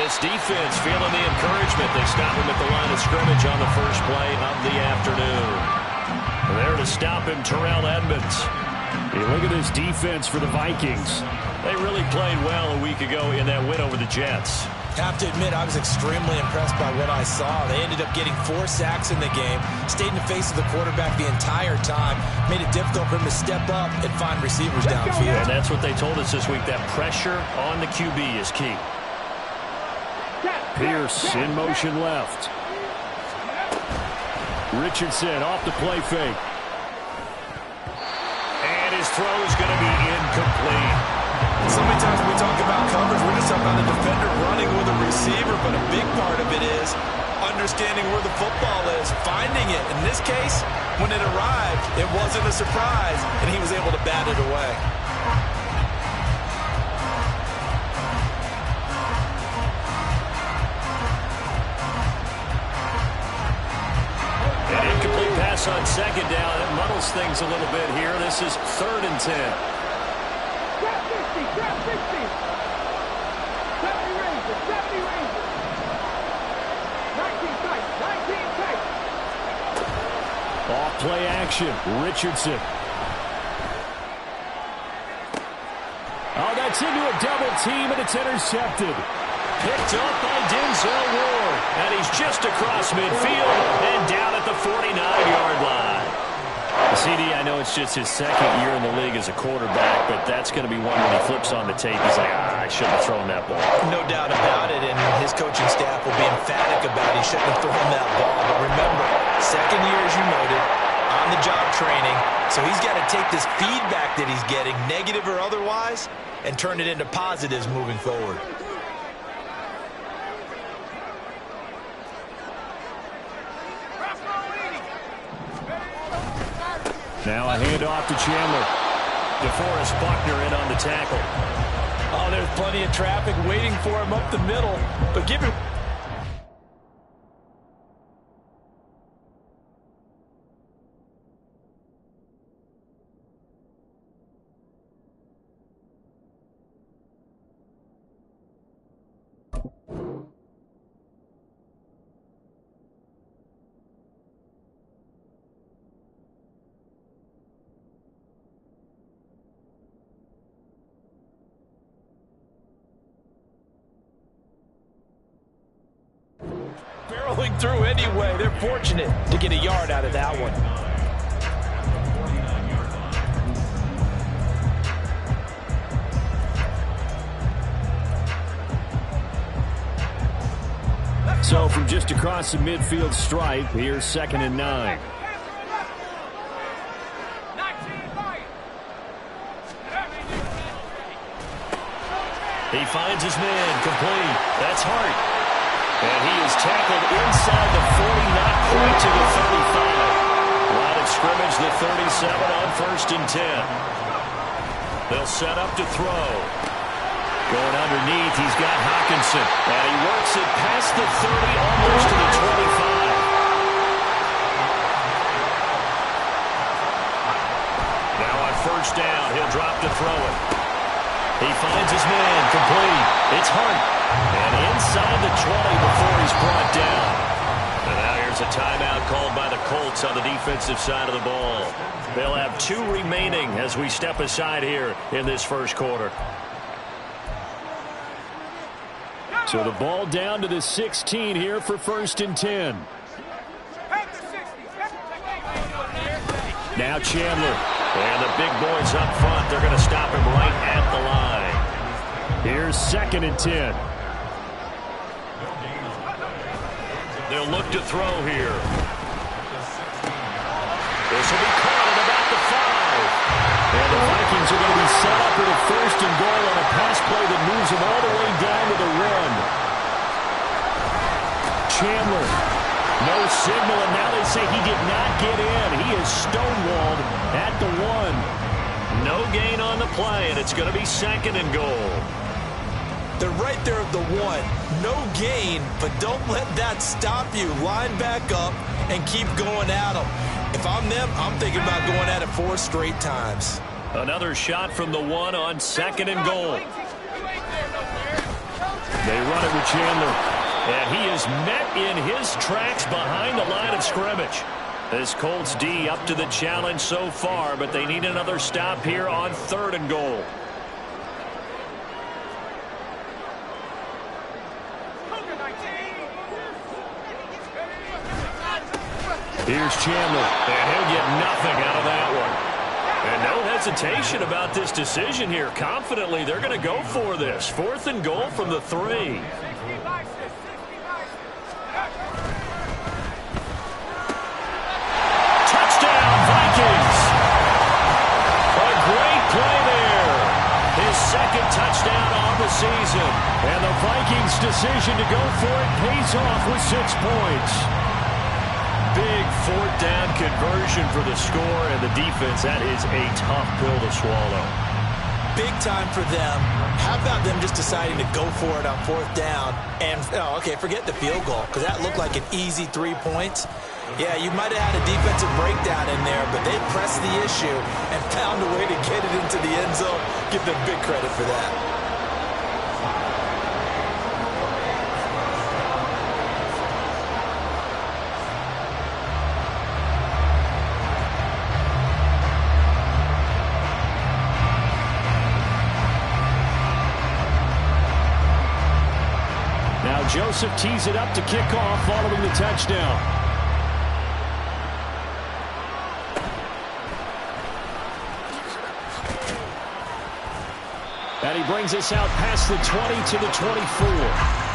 This defense feeling the encouragement. They stop him at the line of scrimmage on the first play of the afternoon. There to stop him, Terrell Edmunds. Hey, look at this defense for the Vikings. They really played well a week ago in that win over the Jets. Have to admit, I was extremely impressed by what I saw. They ended up getting 4 sacks in the game, stayed in the face of the quarterback the entire time, made it difficult for him to step up and find receivers downfield. And that's what they told us this week, that pressure on the QB is key. Pierce in motion left. Richardson off the play fake. And his throw is going to be incomplete. So many times when we talk about coverage, we're just talking about the defender running with a receiver, but a big part of it is understanding where the football is, finding it. In this case, when it arrived, it wasn't a surprise, and he was able to bat it away. An incomplete pass on second down. It muddles things a little bit here. This is 3rd and 10. Off play action. Richardson. Oh, that's into a double team, and it's intercepted. Picked up by Denzel Ward. And he's just across midfield and down at the 49-yard line. CD, I know it's just his 2nd year in the league as a quarterback, but that's going to be one when he flips on the tape. He's like, I shouldn't have thrown that ball. No doubt about it, and his coaching staff will be emphatic about he shouldn't have thrown that ball. But remember, 2nd year, as you noted, on-the-job training, so he's got to take this feedback that he's getting, negative or otherwise, and turn it into positives moving forward. Now a handoff to Chandler. DeForest Buckner in on the tackle. Oh, there's plenty of traffic waiting for him up the middle, but give him... barreling through anyway. They're fortunate to get a yard out of that one. So from just across the midfield stripe, here's 2nd and 9. He finds his man, complete. That's Hart. And he is tackled inside the 40, not quite to the 35. Line of scrimmage, the 37 on 1st and 10. They'll set up to throw. Going underneath, he's got Hockenson. And he works it past the 30, almost to the 25. Now on 1st down, he'll drop to throw it. He finds his man, complete. It's Hunt. And inside the 20 before he's brought down. And now here's a timeout called by the Colts on the defensive side of the ball. They'll have 2 remaining as we step aside here in this 1st quarter. So the ball down to the 16 here for 1st and 10. Now Chandler. And the big boys up front, they're going to stop him right at the line. Here's 2nd and 10. They'll look to throw here. This will be caught at about the 5. And the Vikings are going to be set up with a 1st and goal on a pass play that moves them all the way down to the run. Chandler. No signal, and now they say he did not get in. He is stonewalled at the 1. No gain on the play, and it's going to be 2nd and goal. They're right there at the 1. No gain, but don't let that stop you. Line back up and keep going at them. If I'm them, I'm thinking about going at it 4 straight times. Another shot from the 1 on 2nd and goal. They run it with Chandler. And he is met in his tracks behind the line of scrimmage. This Colts D up to the challenge so far, but they need another stop here on 3rd and goal. Here's Chandler, and he'll get nothing out of that one. And no hesitation about this decision here. Confidently, they're going to go for this. 4th and goal from the 3. Touchdown, Vikings! A great play there. His 2nd touchdown on the season. And the Vikings' decision to go for it pays off with 6 points. Big 4th down conversion for the score, and the defense, that is a tough pill to swallow. Big time for them. How about them just deciding to go for it on 4th down? And, okay, forget the field goal, because that looked like an easy 3 points. Yeah, you might have had a defensive breakdown in there, but they pressed the issue and found a way to get it into the end zone. Give them big credit for that. Joseph tees it up to kick off following the touchdown. And he brings us out past the 20 to the 24.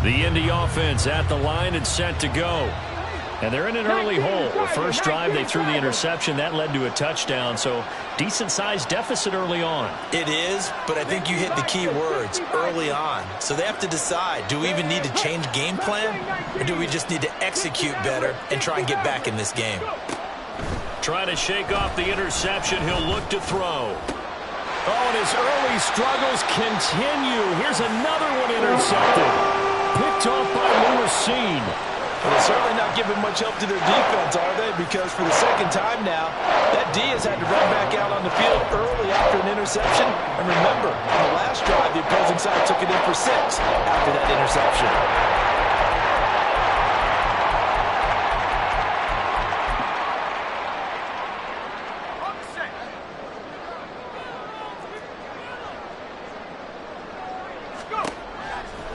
The Indy offense at the line and set to go. And they're in an early hole. The first drive, they threw the interception. That led to a touchdown, so decent-sized deficit early on. It is, but I think you hit the key words, early on. So they have to decide, do we even need to change game plan, or do we just need to execute better and try and get back in this game? Trying to shake off the interception. He'll look to throw. Oh, and his early struggles continue. Here's another one intercepted. Picked off by Lewisine. Well, they're certainly not giving much help to their defense, are they? Because for the 2nd time now, that D has had to run back out on the field early after an interception. And remember, on the last drive, the opposing side took it in for 6 after that interception.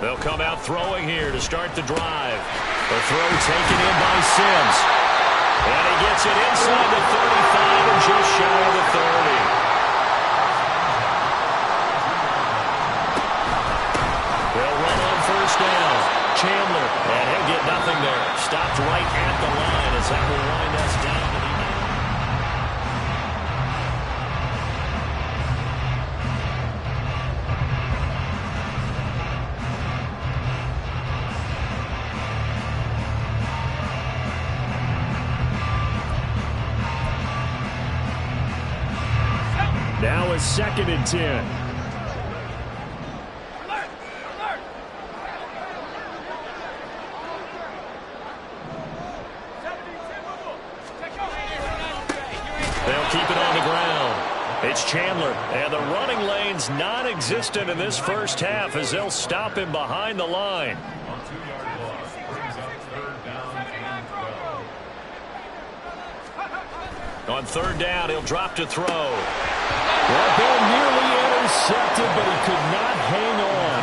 They'll come out throwing here to start the drive. The throw taken in by Sims. And he gets it inside the 35 and just shy of the 30. They'll run on 1st down. Chandler, and he'll get nothing there. Stopped right at the line as that will wind us down to the end. Now it's 2nd and 10. They'll keep it on the ground. It's Chandler, and the running lane's non-existent in this first half as they'll stop him behind the line. On 3rd down, he'll drop to throw. That ball nearly intercepted, but he could not hang on.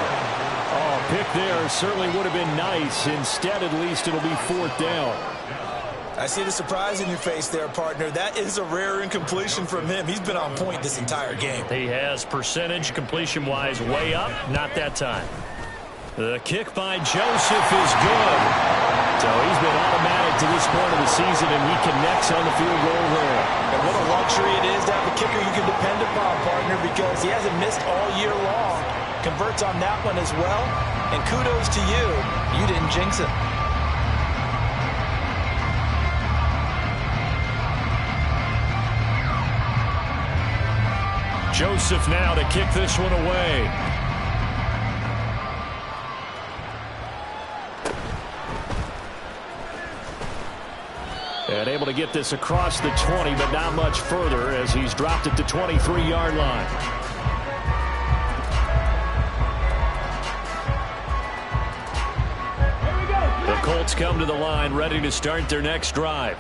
Oh, pick there certainly would have been nice. Instead, at least, it'll be 4th down. I see the surprise in your face there, partner. That is a rare incompletion from him. He's been on point this entire game. He has percentage completion-wise way up. Not that time. The kick by Joseph is good. So he's been automatic to this point of the season, and he connects on the field goal there. And what a luxury it is to have a kicker you can depend upon, partner, because he hasn't missed all year long. Converts on that one as well. And kudos to you. You didn't jinx him. Joseph now to kick this one away. And able to get this across the 20, but not much further as he's dropped it to 23-yard line. The Colts come to the line ready to start their next drive.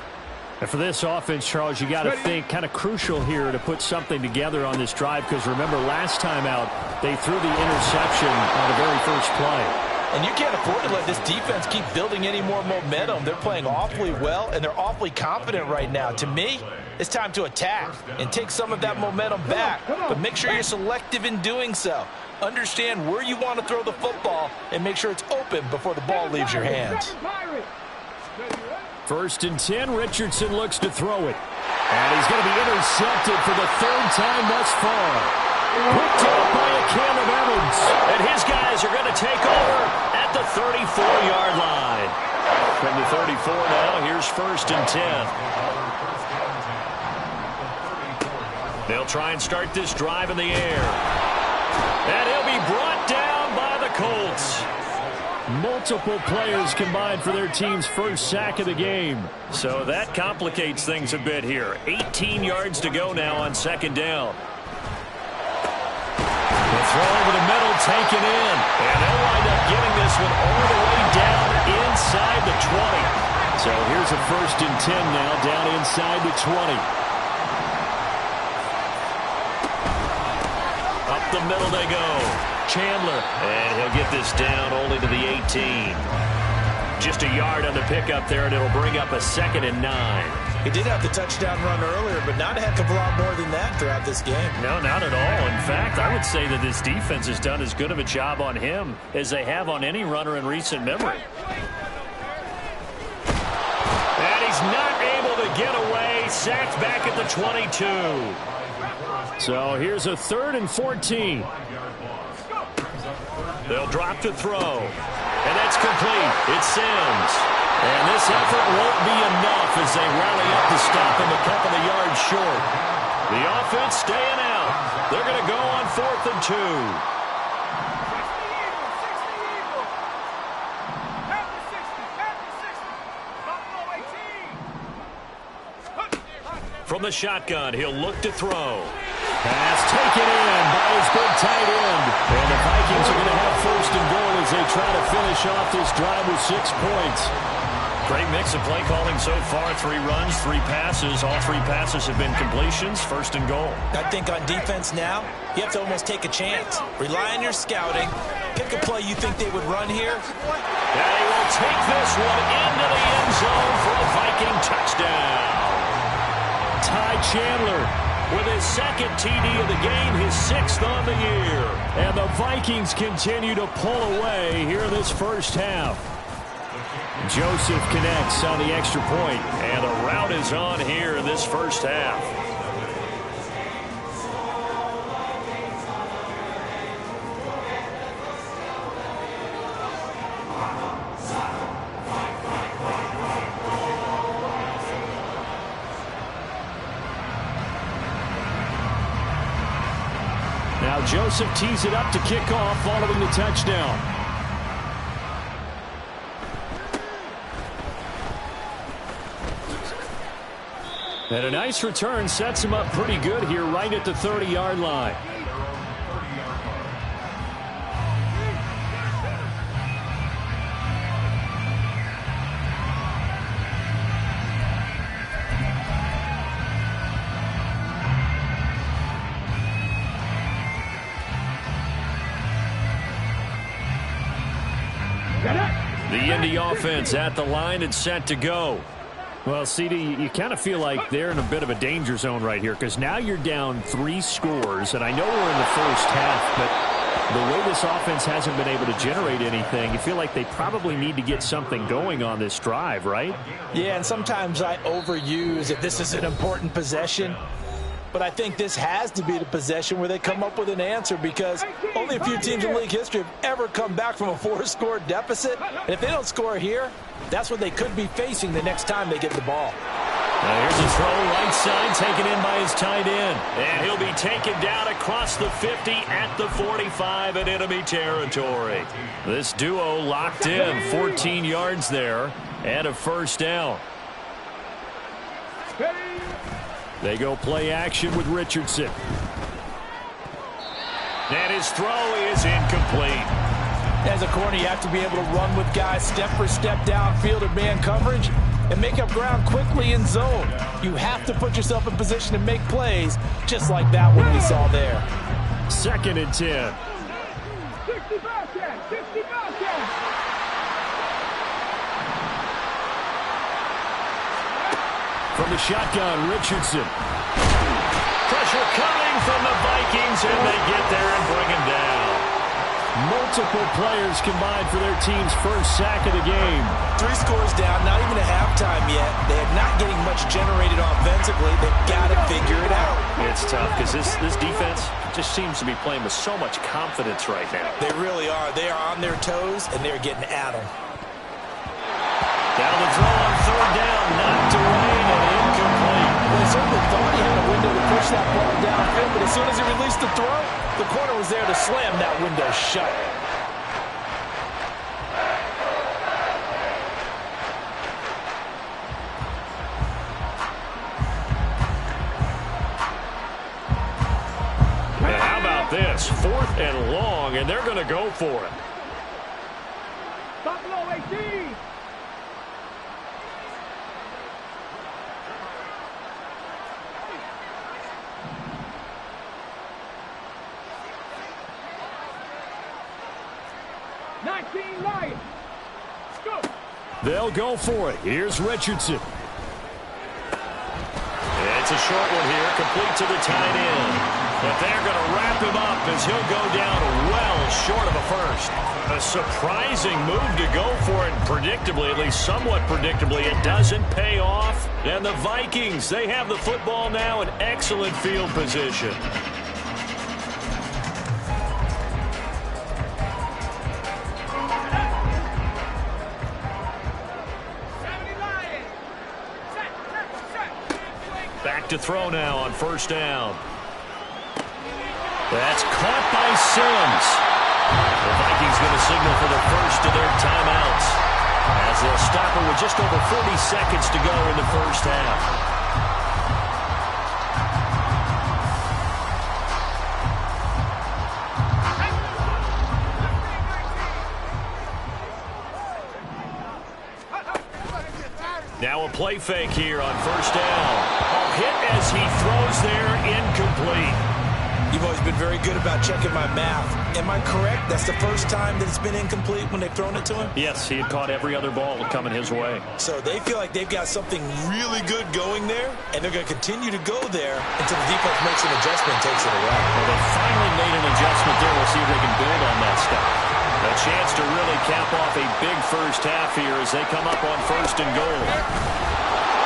And for this offense, Charles, you got to think kind of crucial here to put something together on this drive, because remember last time out they threw the interception on the very first play. And you can't afford to let this defense keep building any more momentum. They're playing awfully well, and they're awfully confident right now. To me, it's time to attack and take some of that momentum back. But make sure you're selective in doing so. Understand where you want to throw the football and make sure it's open before the ball leaves your hands. 1st and 10, Richardson looks to throw it. And he's going to be intercepted for the 3rd time thus far. Picked up by a Caleb Evans. And his guys are going to take over at the 34-yard line. From the 34 now, here's 1st and 10. They'll try and start this drive in the air. And he'll be brought down by the Colts. Multiple players combined for their team's first sack of the game. So that complicates things a bit here. 18 yards to go now on 2nd down. The throw over the middle, taken in. And they'll wind up getting this one all the way down inside the 20. So here's a 1st and 10 now, down inside the 20. Up the middle they go. Chandler, and he'll get this down only to the 18. Just a yard on the pickup there, and it'll bring up a 2nd and 9. He did have the touchdown run earlier, but not a heck of a lot more than that throughout this game. No, not at all. In fact, I would say that this defense has done as good of a job on him as they have on any runner in recent memory. And he's not able to get away. Sacked back at the 22. So here's a 3rd and 14. They'll drop to throw. And that's complete. It's Sims. And this effort won't be enough as they rally up to stop him a couple of yards short. The offense staying out. They're going to go on 4th and 2. From the shotgun, he'll look to throw. Pass taken in by his big tight end. And the Vikings are going to have 1st and goal as they try to finish off this drive with 6 points. Great mix of play calling so far. 3 runs, 3 passes. All 3 passes have been completions. 1st and goal. I think on defense now, you have to almost take a chance. Rely on your scouting. Pick a play you think they would run here. And he will take this one into the end zone for a Viking touchdown. Ty Chandler with his 2nd TD of the game, his 6th on the year. And the Vikings continue to pull away here in this first half. Joseph connects on the extra point, and the route is on here in this first half. Now Joseph tees it up to kick off following the touchdown. And a nice return sets him up pretty good here right at the 30-yard line. The Indy offense at the line and set to go. Well, CD, you kind of feel like they're in a bit of a danger zone right here because now you're down 3 scores, and I know we're in the first half, but the way this offense hasn't been able to generate anything, you feel like they probably need to get something going on this drive, right? Yeah, and sometimes I overuse that this is an important possession. But I think this has to be the possession where they come up with an answer because only a few teams in league history have ever come back from a 4-score deficit. And if they don't score here, that's what they could be facing the next time they get the ball. Now here's a throw right side taken in by his tight end. And he'll be taken down across the 50 at the 45 in enemy territory. This duo locked in, 14 yards there and a first down. They go play action with Richardson. And his throw is incomplete. As a corner, you have to be able to run with guys step for step downfield in man coverage and make up ground quickly in zone. You have to put yourself in position to make plays, just like that one we saw there. 2nd and 10. From the shotgun, Richardson. Pressure coming from the Vikings, and they get there and bring him down. Multiple players combined for their team's first sack of the game. 3 scores down, not even a halftime yet. They are not getting much generated offensively. They've got to figure it out. It's tough because this defense just seems to be playing with so much confidence right now. They really are. They are on their toes, and they're getting at them. Down the throw on 3rd down, knocked away and incomplete. Well, they certainly thought he had a window to push that ball downfield, but as soon as he released the throw, the corner was there to slam that window shut. And how about this? 4th and long, and they're going to go for it. Buffalo 18. Lions. Go. They'll go for it. Here's Richardson. It's a short one here, complete to the tight end. But they're going to wrap him up as he'll go down well short of a first. A surprising move to go for it, and predictably, at least somewhat predictably, it doesn't pay off. And the Vikings, they have the football now in excellent field position. Back to throw now on 1st down. That's caught by Sims. The Vikings going to signal for the first of their timeouts as they'll stop it with just over 40 seconds to go in the first half. Now a play fake here on 1st down. Hit as he throws there, incomplete. You've always been very good about checking my math. Am I correct? That's the first time that it's been incomplete when they've thrown it to him? Yes, he had caught every other ball coming his way. So they feel like they've got something really good going there, and they're going to continue to go there until the defense makes an adjustment and takes it away. Well, they finally made an adjustment there. We'll see if they can build on that stuff. A chance to really cap off a big first half here as they come up on 1st and goal.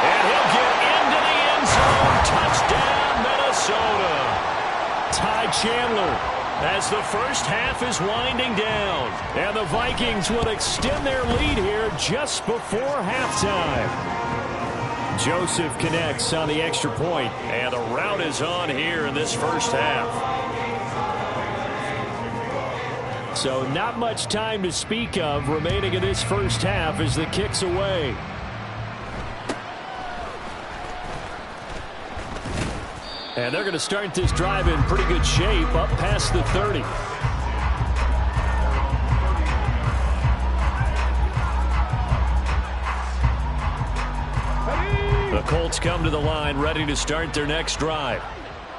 And he'll get into the end zone. Touchdown, Minnesota. Ty Chandler as the first half is winding down. And the Vikings will extend their lead here just before halftime. Joseph connects on the extra point, and the rout is on here in this first half. So not much time to speak of remaining in this first half as the kick's away. And they're going to start this drive in pretty good shape up past the 30. The Colts come to the line ready to start their next drive.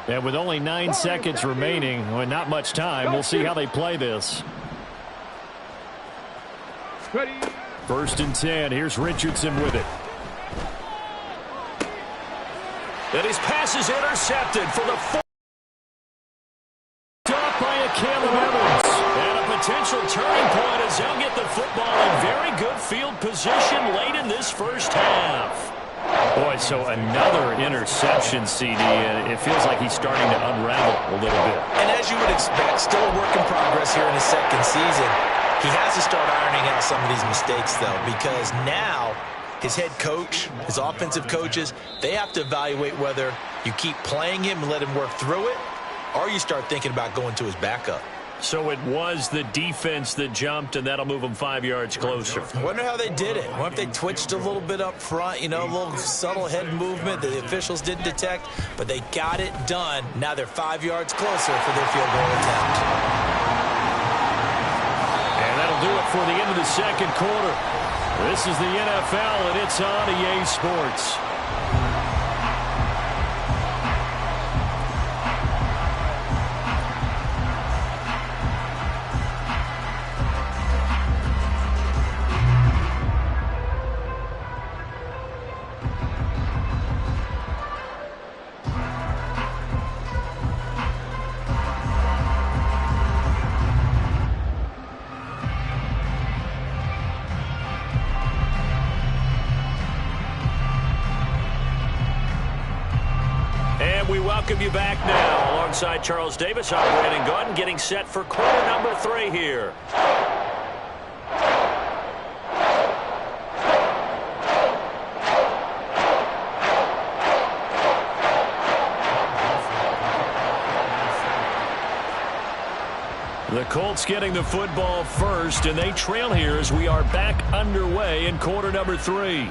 And with only 9 seconds remaining, and not much time, we'll see how they play this. 1st and 10. Here's Richardson with it. And his pass is intercepted for the fourth. Stopped by a Caleb Evans. And a potential turning point as they'll get the football in very good field position late in this first half. Boy, so another interception, CD, and it feels like he's starting to unravel a little bit. And as you would expect, still a work in progress here in his second season. He has to start ironing out some of these mistakes, though, because now his head coach, his offensive coaches, they have to evaluate whether you keep playing him and let him work through it, or you start thinking about going to his backup. So it was the defense that jumped, and that'll move them 5 yards closer. I wonder how they did it. I wonder if they twitched a little bit up front, you know, a little subtle head movement that the officials didn't detect, but they got it done. Now they're 5 yards closer for their field goal attempt. And that'll do it for the end of the second quarter. This is the NFL, and it's on EA Sports. We welcome you back now. Alongside Charles Davis, I'm Brandon Gaudin, getting set for quarter number 3 here. The Colts getting the football first, and they trail here as we are back underway in quarter number 3.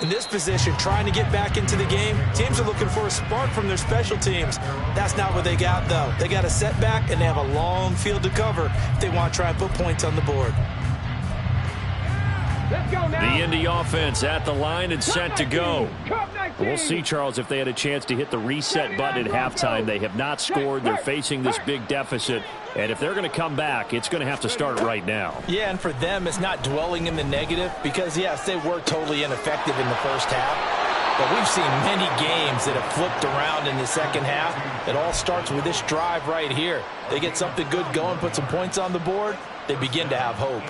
In this position, trying to get back into the game, teams are looking for a spark from their special teams. That's not what they got, though. They got a setback, and they have a long field to cover if they want to try and put points on the board. Let's go now. The Indy offense at the line and set to go. We'll see, Charles, if they had a chance to hit the reset button at halftime. They have not scored. They're facing this big deficit. And if they're going to come back, it's going to have to start right now. Yeah, and for them, it's not dwelling in the negative because, yes, they were totally ineffective in the first half. But we've seen many games that have flipped around in the second half. It all starts with this drive right here. They get something good going, put some points on the board, they begin to have hope.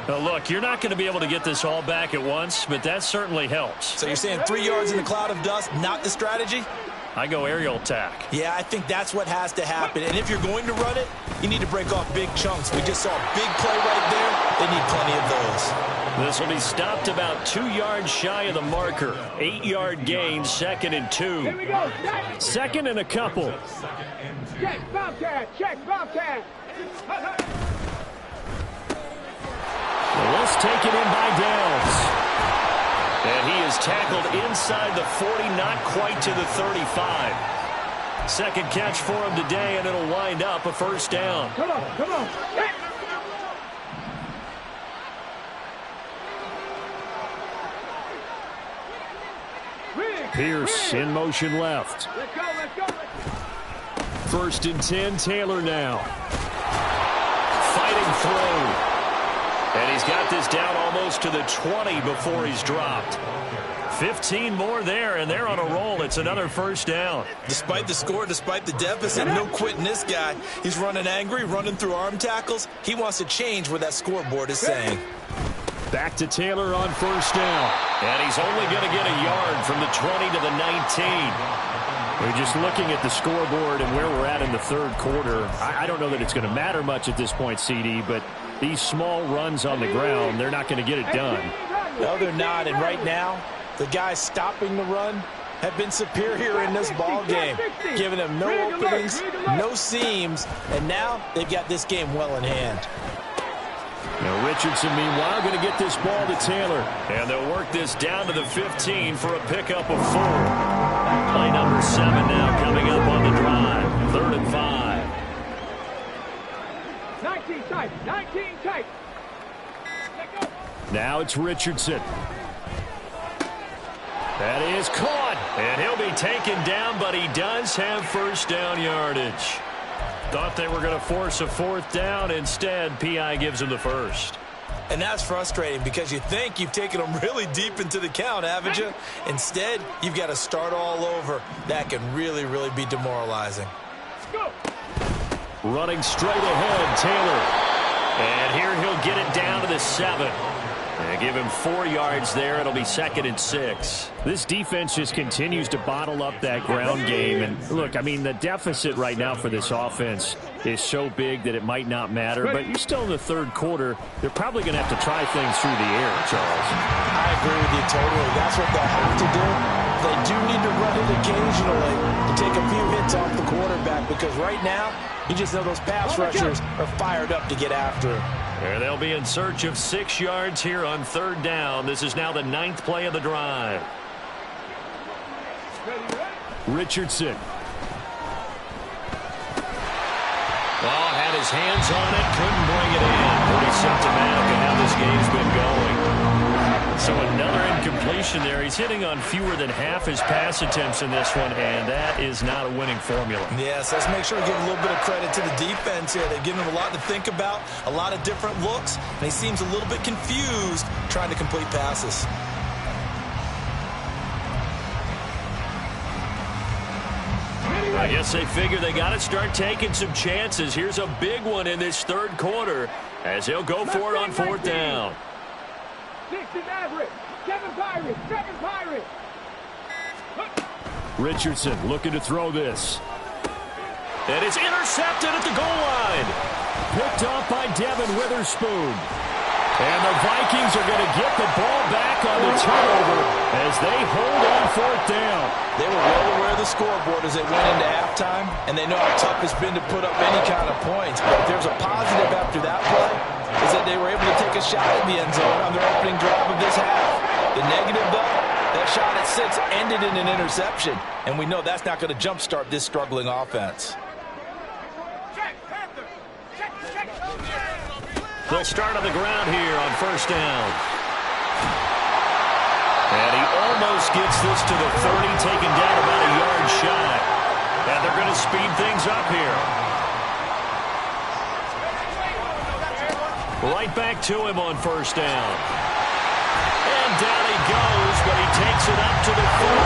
Now look, you're not going to be able to get this all back at once, but that certainly helps. So you're saying 3 yards in the cloud of dust, not the strategy? I go aerial attack. Yeah, I think that's what has to happen. And if you're going to run it, you need to break off big chunks. We just saw a big play right there. They need plenty of those. This will be stopped about 2 yards shy of the marker. 8-yard gain, 2nd and 2. Here we go. Second and a couple. Check, Bobcat. Check, Bobcat. Let's take it in by Downs. And he is tackled inside the 40, not quite to the 35. Second catch for him today, and it'll wind up a first down. Come on, come on. Check. Pierce in motion left. Let's go, let's go. First and 10, Taylor now. Fighting through. And he's got this down almost to the 20 before he's dropped. 15 more there, and they're on a roll. It's another first down. Despite the score, despite the deficit, no quitting this guy. He's running angry, running through arm tackles. He wants to change what that scoreboard is saying. Back to Taylor on first down. And he's only going to get a yard from the 20 to the 19. We're just looking at the scoreboard and where we're at in the third quarter. I don't know that it's going to matter much at this point, CD, but these small runs on the ground, they're not going to get it done. No, they're not. And right now, the guys stopping the run have been superior in this ball game, giving them no openings, no seams, and now they've got this game well in hand. Now Richardson, meanwhile, going to get this ball to Taylor. And they'll work this down to the 15 for a pickup of 4. Play number 7 now coming up on the drive. 3rd and 5. 19 tight, 19 tight. Let go. Now it's Richardson. That is caught. And he'll be taken down, but he does have first down yardage. Thought they were going to force a 4th down. Instead, P.I. gives him the first. And that's frustrating because you think you've taken them really deep into the count, haven't you? Instead, you've got to start all over. That can really, really be demoralizing. Go. Running straight ahead, Taylor. And here he'll get it down to the 7. And give him 4 yards there. It'll be 2nd and 6. This defense just continues to bottle up that ground game. And look, I mean, the deficit right now for this offense, is so big that it might not matter. But you're still in the third quarter. They're probably going to have to try things through the air, Charles. I agree with you totally. That's what they'll have to do. They do need to run it occasionally to take a few hits off the quarterback, because right now, you just know those pass rushers are fired up to get after him. And they'll be in search of 6 yards here on third down. This is now the 9th play of the drive. Richardson. Oh, had his hands on it, couldn't bring it in. Pretty symptomatic of how this game's been going. So another incompletion there. He's hitting on fewer than half his pass attempts in this one, and that is not a winning formula. Yes, let's make sure we give a little bit of credit to the defense here. They've given him a lot to think about, a lot of different looks, and he seems a little bit confused trying to complete passes. I guess they figure they got to start taking some chances. Here's a big one in this third quarter as he'll go for it on fourth down. 6 is average. 7 Pirates. 7 Pirates. Richardson looking to throw this. And it's intercepted at the goal line. Picked off by Devin Witherspoon. And the Vikings are going to get the ball back on the turnover as they hold on fourth down. They were well aware of the scoreboard as they went into halftime, and they know how tough it's been to put up any kind of points. But if there's a positive after that play, is that they were able to take a shot at the end zone on their opening drive of this half. The negative, though, that shot at 6 ended in an interception, and we know that's not going to jumpstart this struggling offense. They'll start on the ground here on first down. And he almost gets this to the 30, taken down about a yard shy. And they're going to speed things up here. Right back to him on first down. And down he goes, but he takes it up to the 40.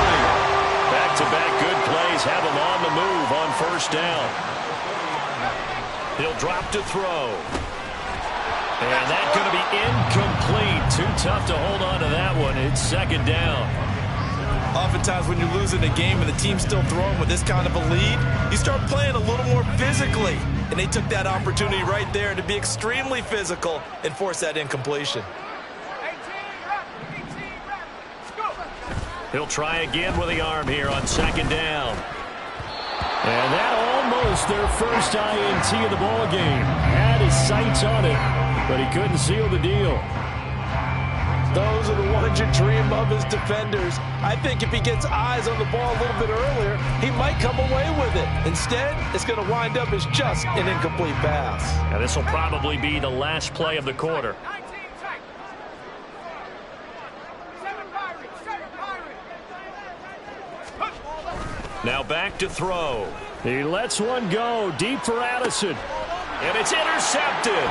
Back-to-back good plays have him on the move on first down. He'll drop to throw. And that's going to be incomplete. Too tough to hold on to that one. It's second down. Oftentimes when you're losing a game and the team's still throwing with this kind of a lead, you start playing a little more physically. And they took that opportunity right there to be extremely physical and force that incompletion. He'll try again with the arm here on second down. And that almost their first INT of the ball game. Had his sights on it, but he couldn't seal the deal. Those are the ones you dream of as defenders. I think if he gets eyes on the ball a little bit earlier, he might come away with it. Instead, it's going to wind up as just an incomplete pass. Now this will probably be the last play of the quarter. Now back to throw. He lets one go deep for Addison. And it's intercepted.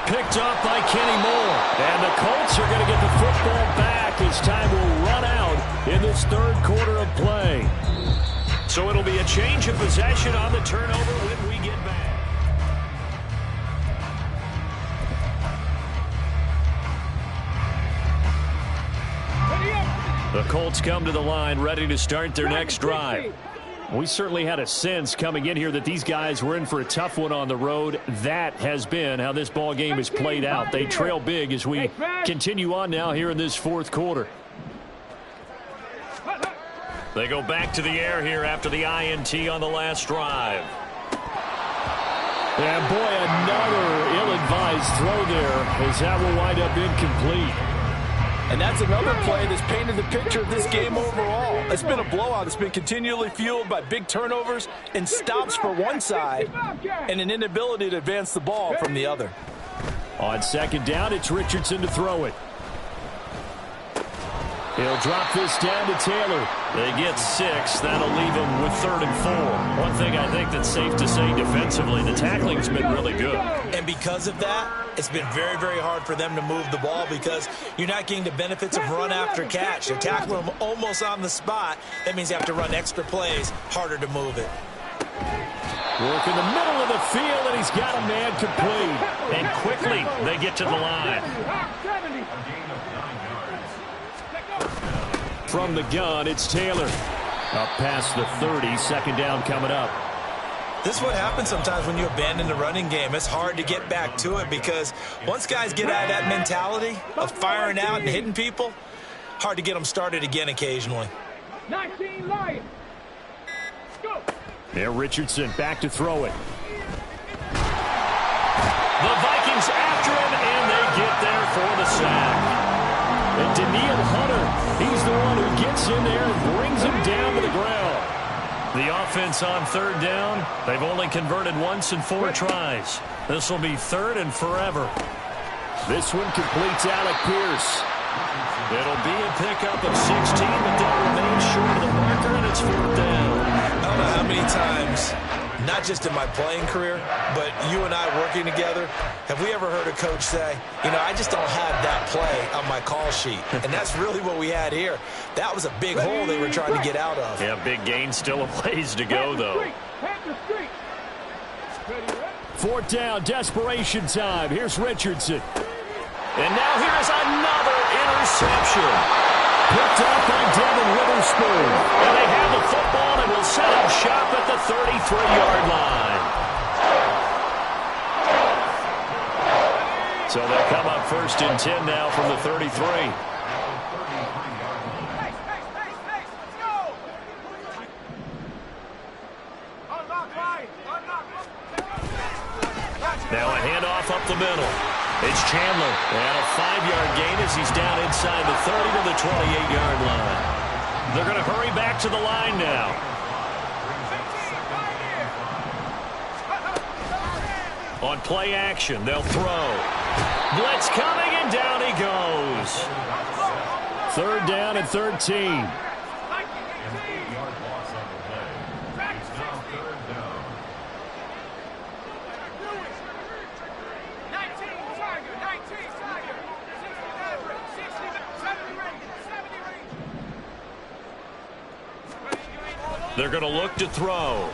Picked off by Kenny Moore. And the Colts are going to get the football back as time will run out in this third quarter of play. So it'll be a change of possession on the turnover when we get back. The Colts come to the line ready to start their next drive. We certainly had a sense coming in here that these guys were in for a tough one on the road. That has been how this ball game has played out. They trail big as we continue on now here in this fourth quarter. They go back to the air here after the INT on the last drive. And boy, another ill-advised throw there as that will wind up incomplete. And that's another play that's painted the picture of this game overall. It's been a blowout. It's been continually fueled by big turnovers and stops for one side and an inability to advance the ball from the other. On second down, it's Richardson to throw it. He'll drop this down to Taylor. They get 6. That'll leave them with 3rd and 4. One thing I think that's safe to say defensively, the tackling's been really good. And because of that, it's been very, very hard for them to move the ball because you're not getting the benefits of run after catch. You're tackling them almost on the spot. That means you have to run extra plays, harder to move it. Work in the middle of the field, and he's got a man complete. And quickly, they get to the line. From the gun, it's Taylor. Up past the 30, second down coming up. This is what happens sometimes when you abandon the running game. It's hard to get back to it because once guys get out of that mentality of firing out and hitting people, hard to get them started again occasionally. 19 Lions. Go. There, Richardson back to throw it. The Vikings after him, and they get there for the sack. And Danielle Hunter, he's the one who gets in there and brings him down to the ground. The offense on third down, they've only converted once in 4 tries. This will be third and forever. This one completes Alec Pierce. It'll be a pickup of 16, but they'll remain short of the marker, and it's 4th down. I don't know how many times, not just in my playing career, but you and I working together, have we ever heard a coach say, you know, I just don't have that play on my call sheet. And that's really what we had here. That was a big hole they were trying to get out of. Yeah, big gain, still a ways to go, though. 4th down, desperation time. Here's Richardson. And now here's another interception. Picked up by Devin Witherspoon. And they have the football and will set up shop at the 33-yard line. So they'll come up 1st and 10 now from the 33. Now a handoff up the middle. It's Chandler. And a 5-yard gain as he's down inside the 30 to the 28-yard line. They're going to hurry back to the line now. On play action, they'll throw. Blitz coming, and down he goes. 3rd down and 13. They're going to look to throw. Able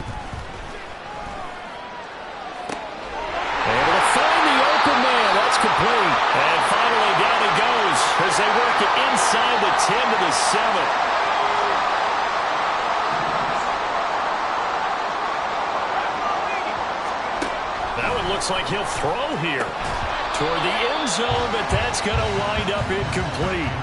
to find the open man. That's complete. And finally down he goes as they work it inside the 10 to the 7. That one looks like he'll throw here toward the end zone, but that's going to wind up incomplete.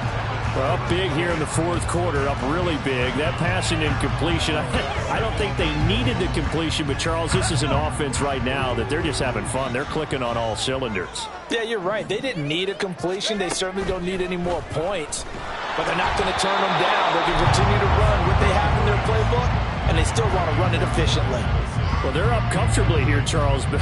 Well, up big here in the 4th quarter, up really big. That passing incompletion, I don't think they needed the completion, but Charles, this is an offense right now that they're just having fun. They're clicking on all cylinders. Yeah, you're right. They didn't need a completion. They certainly don't need any more points, but they're not going to turn them down. They can continue to run what they have in their playbook, and they still want to run it efficiently. Well, they're up comfortably here, Charles, but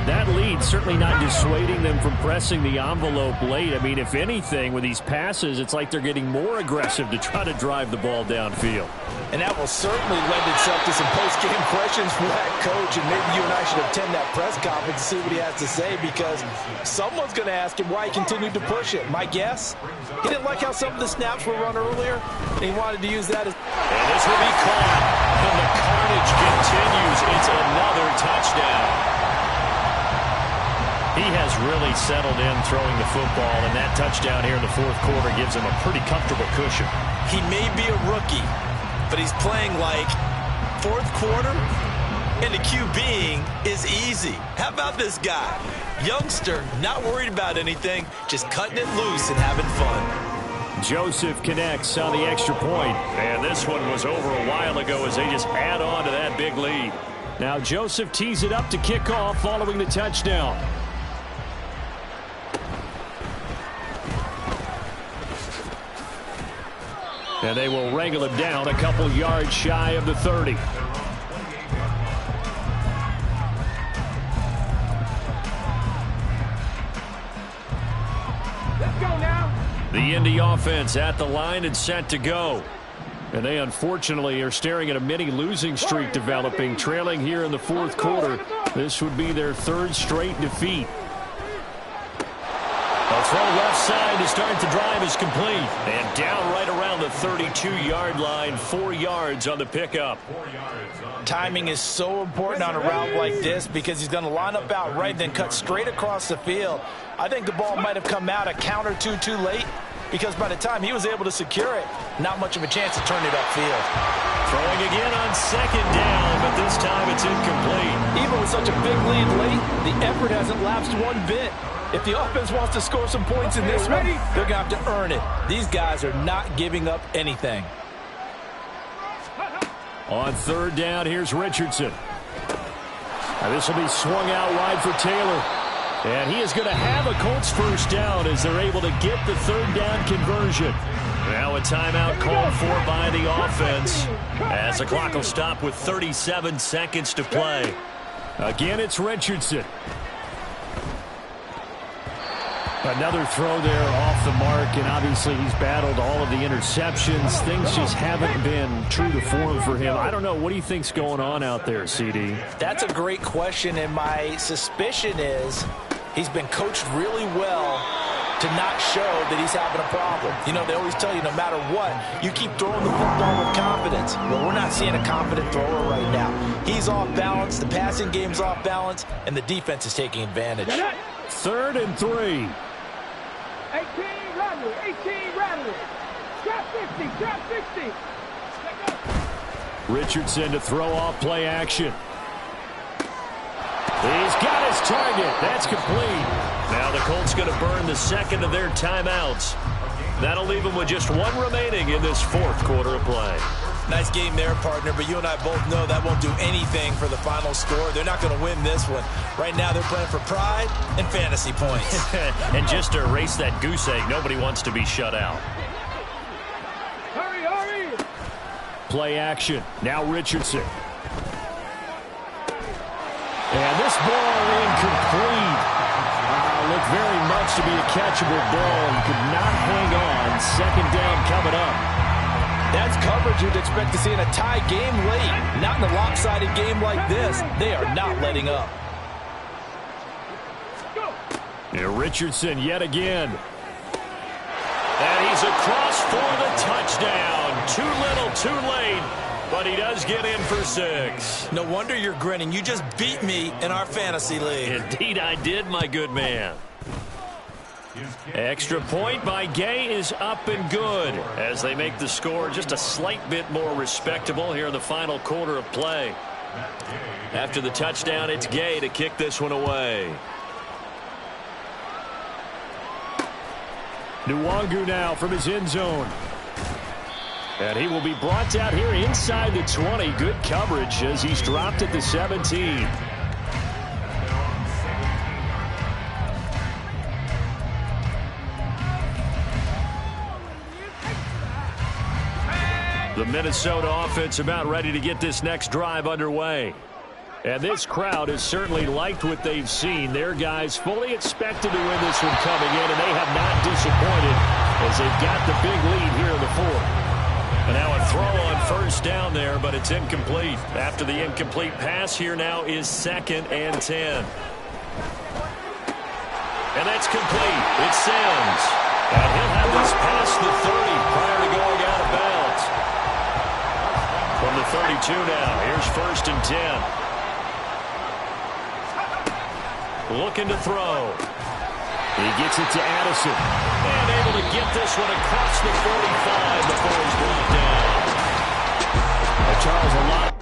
that lead certainly not dissuading them from pressing the envelope late. I mean, if anything, with these passes, it's like they're getting more aggressive to try to drive the ball downfield. And that will certainly lend itself to some post-game questions from that coach, and maybe you and I should attend that press conference to see what he has to say, because someone's going to ask him why he continued to push it. My guess, he didn't like how some of the snaps were run earlier, and he wanted to use that as... And this will be caught, and the carnage continues. It's another touchdown. He has really settled in throwing the football, and that touchdown here in the 4th quarter gives him a pretty comfortable cushion. He may be a rookie, but he's playing like 4th quarter, and the QBing is easy. How about this guy? Youngster, not worried about anything, just cutting it loose and having fun. Joseph connects on the extra point, and this one was over a while ago as they just add on to that big lead. Now Joseph tees it up to kick off following the touchdown. And they will wrangle him down a couple yards shy of the 30. Let's go now. The Indy offense at the line and set to go. And they unfortunately are staring at a mini losing streak developing, trailing here in the 4th quarter. This would be their 3rd straight defeat. A throw left side to start the drive is complete. And down right around the 32-yard line, 4 yards on the pickup. Timing is so important on a route like this because he's going to line up out right, then cut straight across the field. I think the ball might have come out a count or two too late, because by the time he was able to secure it, not much of a chance to turn it upfield. Throwing again on second down, but this time it's incomplete. Even with such a big lead late, the effort hasn't lapsed one bit. If the offense wants to score some points in this one, they're going to have to earn it. These guys are not giving up anything. On third down, here's Richardson. Now this will be swung out wide for Taylor. And he is going to have a Colts first down as they're able to get the third down conversion. Now a timeout called for by the offense as the clock will stop with 37 seconds to play. Again, it's Richardson. Another throw there off the mark, and obviously he's battled all of the interceptions. Things just haven't been true to form for him. I don't know. What do you think's going on out there, CD? That's a great question, and my suspicion is he's been coached really well to not show that he's having a problem. You know, they always tell you no matter what, you keep throwing the football with confidence. Well, we're not seeing a confident thrower right now. He's off balance, the passing game's off balance, and the defense is taking advantage. 3rd and 3. 18 Radley, 18 Radley. Trap 50, trap 50. Richardson to throw off play action. He's got his target. That's complete. Now the Colts going to burn the second of their timeouts. That'll leave them with just one remaining in this fourth quarter of play. Nice game there, partner, but you and I both know that won't do anything for the final score. They're not going to win this one. Right now they're playing for pride and fantasy points. And just to erase that goose egg, nobody wants to be shut out. Hurry, hurry. Play action. Now Richardson. And this ball incomplete. Looked very much to be a catchable ball. He could not hang on. Second down coming up. That's coverage you'd expect to see in a tie game late. Not in a lopsided game like this. They are not letting up. And Richardson yet again. And he's across for the touchdown. Too little, too late. But he does get in for 6. No wonder you're grinning. You just beat me in our fantasy league. Indeed I did, my good man. Extra point by Gay is up and good as they make the score just a slight bit more respectable here in the final quarter of play. After the touchdown, it's Gay to kick this one away. Nwangu now from his end zone. And he will be brought down here inside the 20. Good coverage as he's dropped at the 17. The Minnesota offense about ready to get this next drive underway. And this crowd has certainly liked what they've seen. Their guys fully expected to win this one coming in, and they have not disappointed as they've got the big lead here in the fourth. And now a throw on first down there, but it's incomplete. After the incomplete pass, here now is 2nd and 10. And that's complete. It's Sims. And he'll have this past the 30 prior to going out of bounds. From the 32 now, here's 1st and 10. Looking to throw. He gets it to Addison. And able to get this one across the 45 before he's brought down. Charles, a lot